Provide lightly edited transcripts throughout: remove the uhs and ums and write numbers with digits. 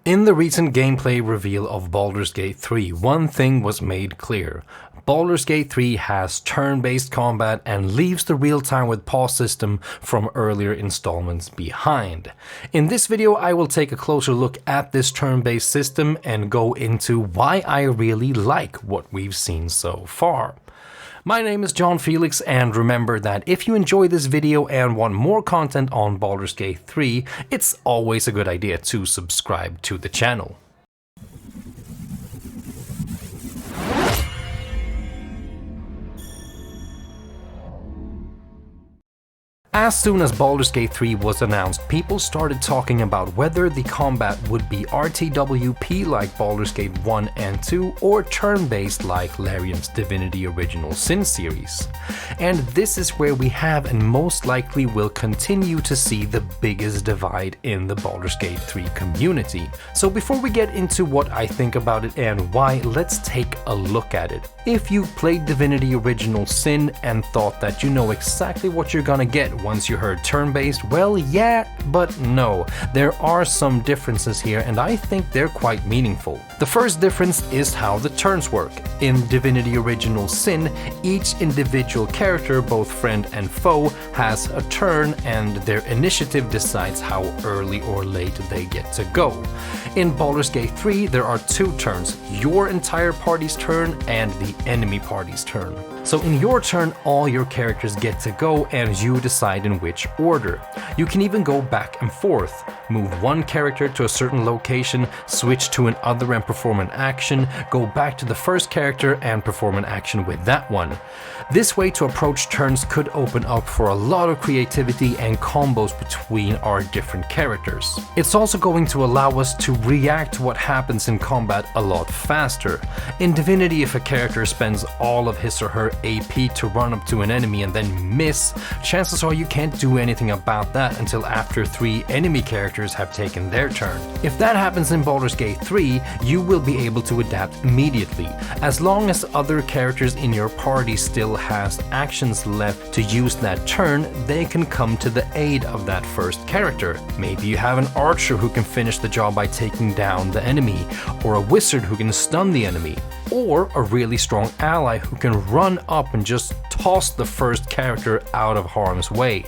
In the recent gameplay reveal of Baldur's Gate 3, one thing was made clear. Baldur's Gate 3 has turn-based combat and leaves the real-time with pause system from earlier installments behind. In this video I will take a closer look at this turn-based system and go into why I really like what we've seen so far. My name is John Felix, and remember that if you enjoy this video and want more content on Baldur's Gate 3, it's always a good idea to subscribe to the channel. As soon as Baldur's Gate 3 was announced, people started talking about whether the combat would be RTWP like Baldur's Gate 1 and 2 or turn-based like Larian's Divinity Original Sin series. And this is where we have and most likely will continue to see the biggest divide in the Baldur's Gate 3 community. So before we get into what I think about it and why, let's take a look at it. If you've played Divinity Original Sin and thought that you know exactly what you're gonna get once you heard turn-based, well, yeah, but no. There are some differences here, and I think they're quite meaningful. The first difference is how the turns work. In Divinity Original Sin, each individual character, both friend and foe, has a turn, and their initiative decides how early or late they get to go. In Baldur's Gate 3, there are two turns, your entire party's turn and the enemy party's turn. So in your turn, all your characters get to go and you decide in which order. You can even go back and forth, move one character to a certain location, switch to another and perform an action, go back to the first character and perform an action with that one. This way to approach turns could open up for a lot of creativity and combos between our different characters. It's also going to allow us to react to what happens in combat a lot faster. In Divinity, if a character spends all of his or her AP to run up to an enemy and then miss, chances are you can't do anything about that until after 3 enemy characters have taken their turn. If that happens in Baldur's Gate 3, you will be able to adapt immediately. As long as other characters in your party still has actions left to use that turn, they can come to the aid of that first character. Maybe you have an archer who can finish the job by taking down the enemy, or a wizard who can stun the enemy, or a really strong ally who can run up and just toss the first character out of harm's way.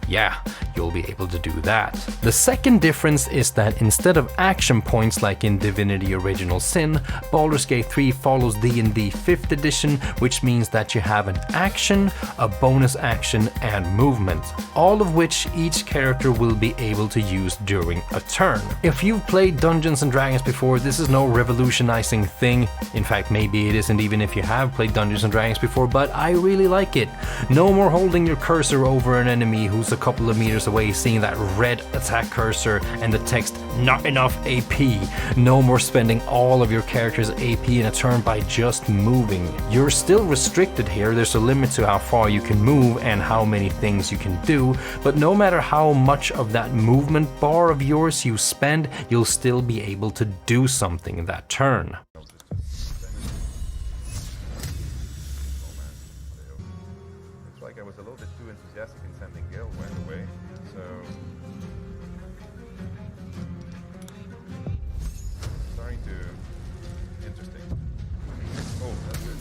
Yeah, you'll be able to do that. The second difference is that instead of action points like in Divinity Original Sin, Baldur's Gate 3 follows D&D 5th edition, which means that you have an action, a bonus action, and movement, all of which each character will be able to use during a turn. If you've played Dungeons & Dragons before, this is no revolutionizing thing. In fact, maybe it isn't even if you have played Dungeons & Dragons before, but I really like it. No more holding your cursor over an enemy who's a couple of meters away, seeing that red attack cursor and the text "not enough AP." No more spending all of your character's AP in a turn by just moving. You're still restricted here, there's a limit to how far you can move and how many things you can do, but no matter how much of that movement bar of yours you spend, you'll still be able to do something that turn. I was a little bit too enthusiastic in sending Gale right away, so starting to interesting. Oh, that's good.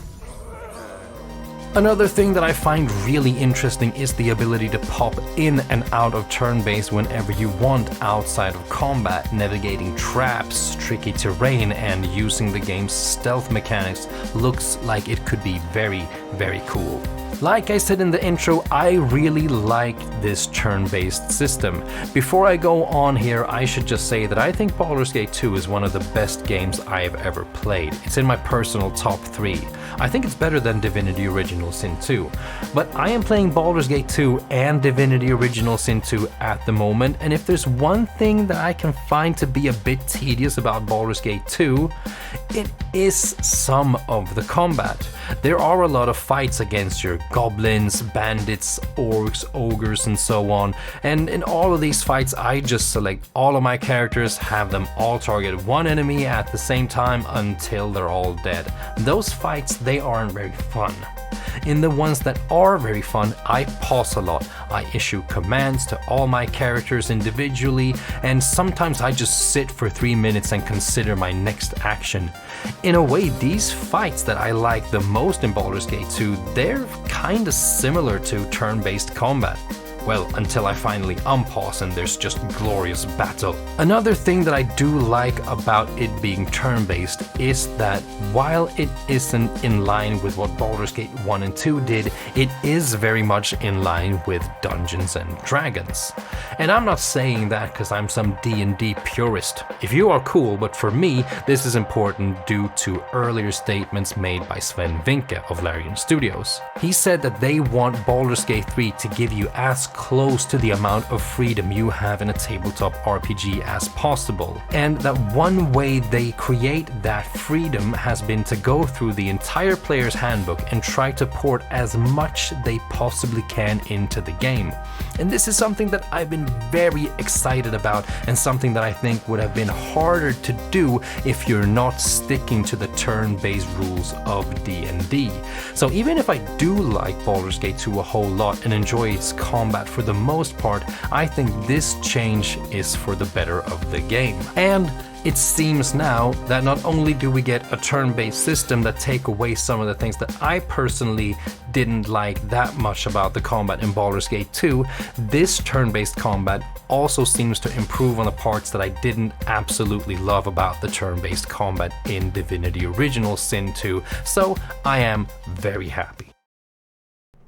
Another thing that I find really interesting is the ability to pop in and out of turn-based whenever you want outside of combat, navigating traps, tricky terrain, and using the game's stealth mechanics looks like it could be very, very cool. Like I said in the intro, I really like this turn-based system. Before I go on here, I should just say that I think Baldur's Gate 2 is one of the best games I've ever played. It's in my personal top 3. I think it's better than Divinity Original Sin 2. But I am playing Baldur's Gate 2 and Divinity Original Sin 2 at the moment, and if there's one thing that I can find to be a bit tedious about Baldur's Gate 2, it is some of the combat. There are a lot of fights against your goblins, bandits, orcs, ogres, and so on, and in all of these fights I just select all of my characters, have them all target one enemy at the same time until they're all dead. Those fights, they aren't very fun. In the ones that are very fun, I pause a lot. I issue commands to all my characters individually, and sometimes I just sit for 3 minutes and consider my next action. In a way, these fights that I like the most in Baldur's Gate 2, they're kinda similar to turn-based combat. Well, until I finally unpause and there's just glorious battle. Another thing that I do like about it being turn-based is that while it isn't in line with what Baldur's Gate 1 and 2 did, it is very much in line with Dungeons and Dragons. And I'm not saying that because I'm some D&D purist. If you are, cool, but for me, this is important due to earlier statements made by Sven Vinke of Larian Studios. He said that they want Baldur's Gate 3 to give you as close to the amount of freedom you have in a tabletop RPG as possible, and that one way they create that freedom has been to go through the entire player's handbook and try to port as much they possibly can into the game. And this is something that I've been very excited about, and something that I think would have been harder to do if you're not sticking to the turn-based rules of D&D. So even if I do like Baldur's Gate 2 a whole lot and enjoy its combat for the most part, I think this change is for the better of the game. And it seems now that not only do we get a turn-based system that take away some of the things that I personally didn't like that much about the combat in Baldur's Gate 2, this turn-based combat also seems to improve on the parts that I didn't absolutely love about the turn-based combat in Divinity Original Sin 2, so I am very happy.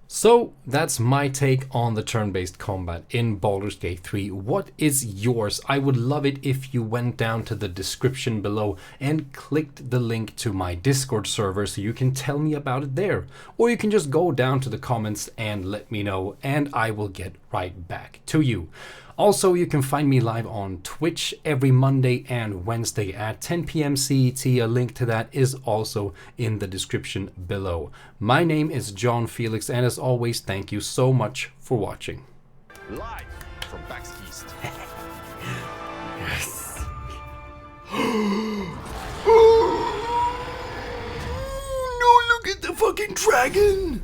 So that's my take on the turn-based combat in Baldur's Gate 3. What is yours? I would love it if you went down to the description below and clicked the link to my Discord server so you can tell me about it there. Or you can just go down to the comments and let me know, and I will get right back to you. Also, you can find me live on Twitch every Monday and Wednesday at 10 p.m. CET. A link to that is also in the description below. My name is John Felix, and as always, thank you so much for watching. Live from PAX East. Yes. No, look at the fucking dragon!